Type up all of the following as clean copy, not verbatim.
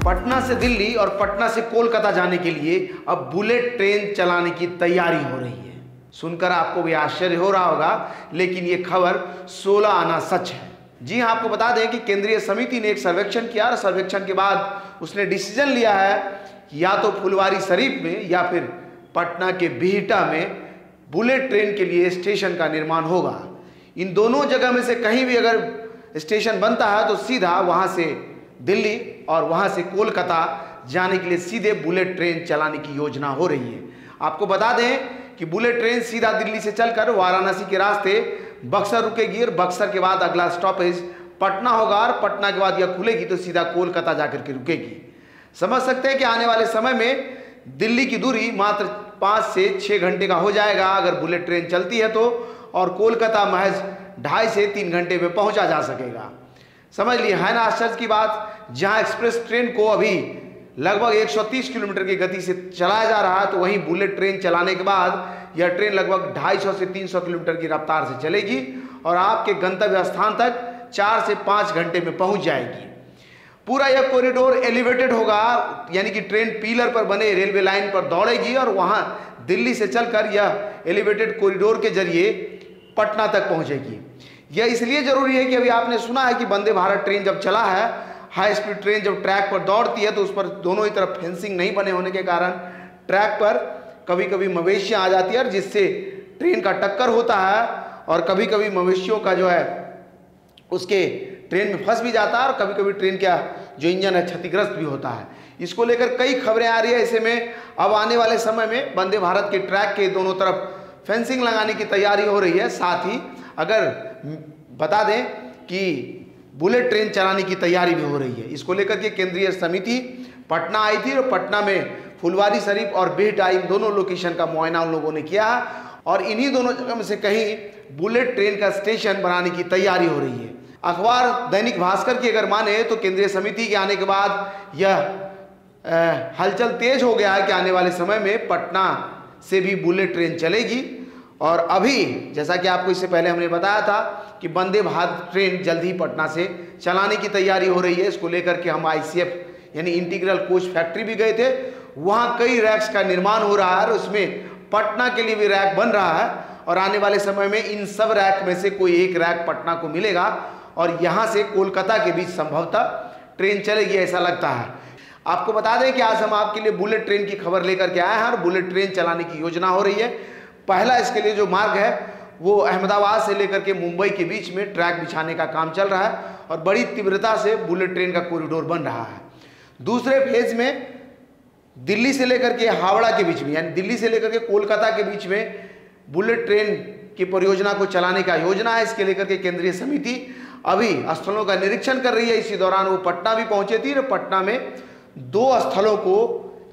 पटना से दिल्ली और पटना से कोलकाता जाने के लिए अब बुलेट ट्रेन चलाने की तैयारी हो रही है। सुनकर आपको भी आश्चर्य हो रहा होगा, लेकिन ये खबर 16 आना सच है। जी हाँ, आपको बता दें कि केंद्रीय समिति ने एक सर्वेक्षण किया और सर्वेक्षण के बाद उसने डिसीजन लिया है कि या तो फुलवारी शरीफ में या फिर पटना के बिहटा में बुलेट ट्रेन के लिए स्टेशन का निर्माण होगा। इन दोनों जगह में से कहीं भी अगर स्टेशन बनता है तो सीधा वहाँ से दिल्ली और वहाँ से कोलकाता जाने के लिए सीधे बुलेट ट्रेन चलाने की योजना हो रही है। आपको बता दें कि बुलेट ट्रेन सीधा दिल्ली से चलकर वाराणसी के रास्ते बक्सर रुकेगी और बक्सर के बाद अगला स्टॉपेज पटना होगा और पटना के बाद यह खुलेगी तो सीधा कोलकाता जाकर के रुकेगी। समझ सकते हैं कि आने वाले समय में दिल्ली की दूरी मात्र 5 से 6 घंटे का हो जाएगा अगर बुलेट ट्रेन चलती है तो, और कोलकाता महज 2.5 से 3 घंटे में पहुंचा जा सकेगा। समझ लिए, है ना आश्चर्य की बात। जहां एक्सप्रेस ट्रेन को अभी लगभग 130 किलोमीटर की गति से चलाया जा रहा है तो वहीं बुलेट ट्रेन चलाने के बाद यह ट्रेन लगभग 250 से 300 किलोमीटर की रफ्तार से चलेगी और आपके गंतव्य स्थान तक 4 से 5 घंटे में पहुंच जाएगी। पूरा यह कॉरिडोर एलिवेटेड होगा, यानी कि ट्रेन पिलर पर बने रेलवे लाइन पर दौड़ेगी और वहां दिल्ली से चलकर यह एलिवेटेड कॉरिडोर के जरिए पटना तक पहुंचेगी। यह इसलिए जरूरी है कि अभी आपने सुना है कि वंदे भारत ट्रेन जब चला है, हाई स्पीड ट्रेन जब ट्रैक पर दौड़ती है तो उस पर दोनों ही तरफ फेंसिंग नहीं बने होने के कारण ट्रैक पर कभी कभी मवेशियां आ जाती है और जिससे ट्रेन का टक्कर होता है और कभी कभी मवेशियों का जो है उसके ट्रेन में फंस भी जाता है और कभी कभी ट्रेन का जो इंजन है क्षतिग्रस्त भी होता है। इसको लेकर कई खबरें आ रही है। ऐसे में अब आने वाले समय में वंदे भारत के ट्रैक के दोनों तरफ फेंसिंग लगाने की तैयारी हो रही है। साथ ही अगर बता दें कि बुलेट ट्रेन चलाने की तैयारी भी हो रही है। इसको लेकर के केंद्रीय समिति पटना आई थी और पटना में फुलवारी शरीफ और बिहटा इन दोनों लोकेशन का मुआयना उन लोगों ने किया और इन्हीं दोनों जगह में से कहीं बुलेट ट्रेन का स्टेशन बनाने की तैयारी हो रही है। अखबार दैनिक भास्कर की अगर माने तो केंद्रीय समिति के आने के बाद यह हलचल तेज हो गया है कि आने वाले समय में पटना से भी बुलेट ट्रेन चलेगी। और अभी जैसा कि आपको इससे पहले हमने बताया था कि वंदे भारत ट्रेन जल्द ही पटना से चलाने की तैयारी हो रही है। इसको लेकर के हम ICF यानी इंटीग्रल कोच फैक्ट्री भी गए थे। वहाँ कई रैक्स का निर्माण हो रहा है और उसमें पटना के लिए भी रैक बन रहा है और आने वाले समय में इन सब रैक में से कोई एक रैक पटना को मिलेगा और यहाँ से कोलकाता के बीच संभवतः ट्रेन चलेगी, ऐसा लगता है। आपको बता दें कि आज हम आपके लिए बुलेट ट्रेन की खबर लेकर के आए हैं और बुलेट ट्रेन चलाने की योजना हो रही है। पहला इसके लिए जो मार्ग है वो अहमदाबाद से लेकर के मुंबई के बीच में ट्रैक बिछाने का काम चल रहा है और बड़ी तीव्रता से बुलेट ट्रेन का कॉरिडोर बन रहा है। दूसरे फेज में दिल्ली से लेकर के हावड़ा के बीच में यानी दिल्ली से लेकर के कोलकाता के बीच में बुलेट ट्रेन की परियोजना को चलाने का योजना है। इसके लेकर के केंद्रीय समिति अभी स्थलों का निरीक्षण कर रही है। इसी दौरान वो पटना भी पहुंचे थी और पटना में 2 स्थलों को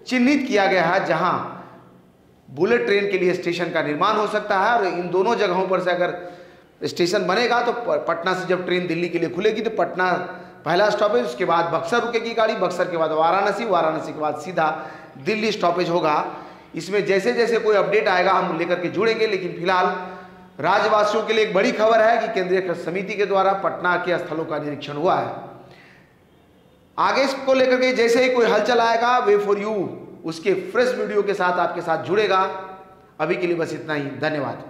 चिन्हित किया गया है जहां बुलेट ट्रेन के लिए स्टेशन का निर्माण हो सकता है और इन दोनों जगहों पर से अगर स्टेशन बनेगा तो पटना से जब ट्रेन दिल्ली के लिए खुलेगी तो पटना पहला स्टॉपेज, उसके बाद बक्सर रुकेगी गाड़ी, बक्सर के बाद वाराणसी, वाराणसी के बाद सीधा दिल्ली स्टॉपेज होगा। इसमें जैसे जैसे कोई अपडेट आएगा हम लेकर के जुड़ेंगे, लेकिन फिलहाल राज्यवासियों के लिए एक बड़ी खबर है कि केंद्रीय समिति के द्वारा पटना के स्थलों का निरीक्षण हुआ है। आगे इसको लेकर के जैसे ही कोई हलचल आएगा वे फॉर यू उसके फ्रेश वीडियो के साथ आपके साथ जुड़ेगा। अभी के लिए बस इतना ही, धन्यवाद।